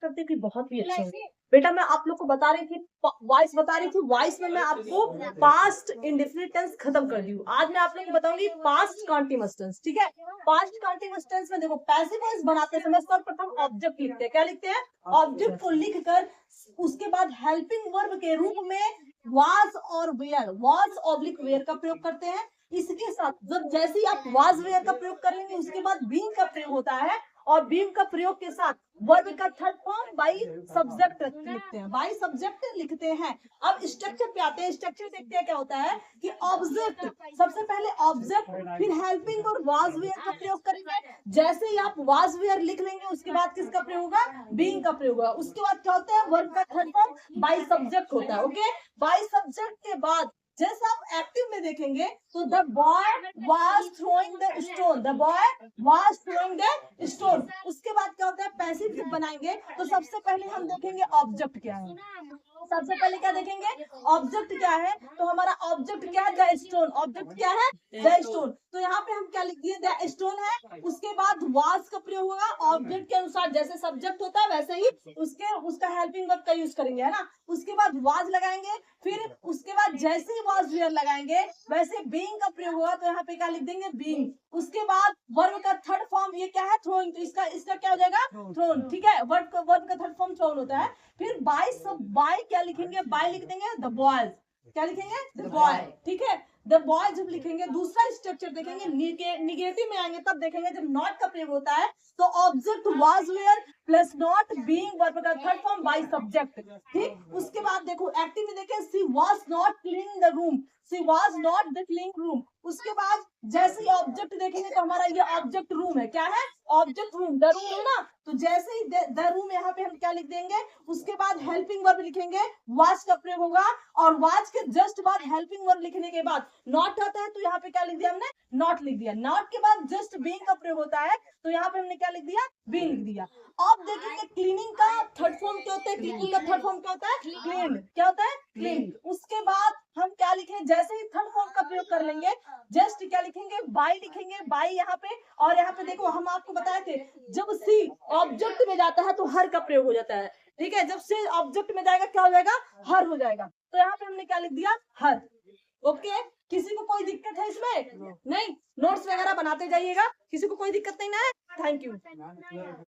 करती हूँ कि बहुत ही अच्छे होंगे। बेटा मैं आप लोग को बता रही थी, वॉइस बता रही थी, वॉइस में मैं आपको पास्ट इंडेफिनिट टेंस खत्म कर दी हूँ। आज मैं आप लोग को बताऊंगी पास्ट कॉन्टिन्यूअस टेंस, ठीक है। पास्ट कॉन्टिन्यूअस टेंस में देखो, पैसिव वॉइस बनाते समय सर्वप्रथम ऑब्जेक्ट लिखते हैं। क्या लिखते हैं? ऑब्जेक्ट को लिखकर उसके बाद हेल्पिंग वर्ब के रूप में वाज और वेयर, वाज ऑब्लिक वेयर का प्रयोग करते हैं। इसके साथ जब जैसे ही आप वाज वेयर का प्रयोग करेंगे, उसके बाद बीइंग का प्रयोग होता है, और बीइंग का प्रयोग के साथ वर्ब का थर्ड फॉर्म बाई सब्जेक्ट लिखते हैं, बाई सब्जेक्ट लिखते हैं। अब स्ट्रक्चर पे आते हैं, स्ट्रक्चर देखते हैं क्या होता है कि ऑब्जेक्ट, सबसे पहले ऑब्जेक्ट, फिर हेल्पिंग और वाज वेयर का प्रयोग करेंगे। जैसे ही आप वाज वेयर लिख लेंगे, उसके बाद किसका प्रयोग होगा? बीइंग का प्रयोग होगा। उसके बाद क्या होता है? वर्ब का थर्ड फॉर्म बाई सब्जेक्ट होता है। ओके, बाई सब्जेक्ट के बाद जैसे आप एक्टिव में देखेंगे तो the boy was throwing the stone, the boy was throwing the stone. उसके बाद क्या होता है? पैसिव जब बनाएंगे तो सबसे पहले हम देखेंगे ऑब्जेक्ट क्या है। सबसे पहले क्या देखेंगे? ऑब्जेक्ट क्या है? तो हमारा ऑब्जेक्ट क्या है? The stone. ऑब्जेक्ट क्या है? The stone. तो यहाँ पे हम क्या लिख दिए? द स्टोन है। उसके बाद वाज का प्रयोग होगा ऑब्जेक्ट के अनुसार, जैसे सब्जेक्ट होता है वैसे ही उसका हेल्पिंग वर्ब का यूज करेंगे, है ना। उसके बाद वाज लगाएंगे, फिर उसके बाद जैसे ही वाज वेयर लगाएंगे वैसे बीइंग का प्रयोग होगा, तो यहाँ पे क्या लिख देंगे? बीइंग। उसके बाद वर्ब का थर्ड फॉर्म ये क्या है? थ्रोइंग। तो इसका क्या हो जाएगा? थ्रोन, ठीक है। वर्ब का थर्ड फॉर्म थ्रोन होता है। फिर बाय, सब बाय क्या लिखेंगे? बाय लिख देंगे द बॉयज। क्या लिखेंगे? द बॉय, ठीक है। द बॉय जब लिखेंगे, दूसरा स्ट्रक्चर देखेंगे, निगेटिव में आएंगे तब देखेंगे जब नॉट का प्रयोग होता है तो object was were plus not being verb का थर्ड फॉर्म बाय सब्जेक्ट, ठीक। उसके बाद देखो एक्टिव में देखें, she was not cleaning the room, she was not the cleaning room. उसके बाद जैसे ही ऑब्जेक्ट देखेंगे तो हमारा ये ऑब्जेक्ट रूम है। क्या है? ऑब्जेक्ट रूम, द रूम है ना। तो जैसे ही द रूम यहाँ पे हम क्या लिख देंगे? उसके बाद हेल्पिंग वर्ब लिखेंगे, वाज का प्रयोग होगा, और वाज के जस्ट बाद हेल्पिंग वर्ब लिखने के बाद नॉट आता है तो यहाँ पे क्या लिख दिया हमने? नॉट लिख दिया। नॉट के बाद जस्ट बीइंग का प्रयोग होता है तो यहाँ पे हमने क्या लिख दिया? बीइंग लिख दिया। अब देखेंगे क्लीनिंग का थर्ड फॉर्म क्या होता है? क्लीनिंग का थर्ड फॉर्म क्या होता है? क्लीन। क्या होता है? क्लीन। उसके बाद हम क्या लिखें? जैसे ही थर्ड फॉर्म का प्रयोग कर लेंगे, जस्ट क्या लिखेंगे? बाय लिखेंगे, बाय यहाँ पे। और यहाँ पे देखो हम आपको बताए थे, जब सी ऑब्जेक्ट में जाता है तो हर का प्रयोग हो जाता है, ठीक है। जब से ऑब्जेक्ट में जाएगा क्या हो जाएगा? हर हो जाएगा। तो यहाँ पे हमने क्या लिख दिया? हर। ओके, किसी को कोई दिक्कत है इसमें? नहीं, नोट्स वगैरह बनाते जाइएगा, किसी को कोई दिक्कत नहीं ना है। Thank you.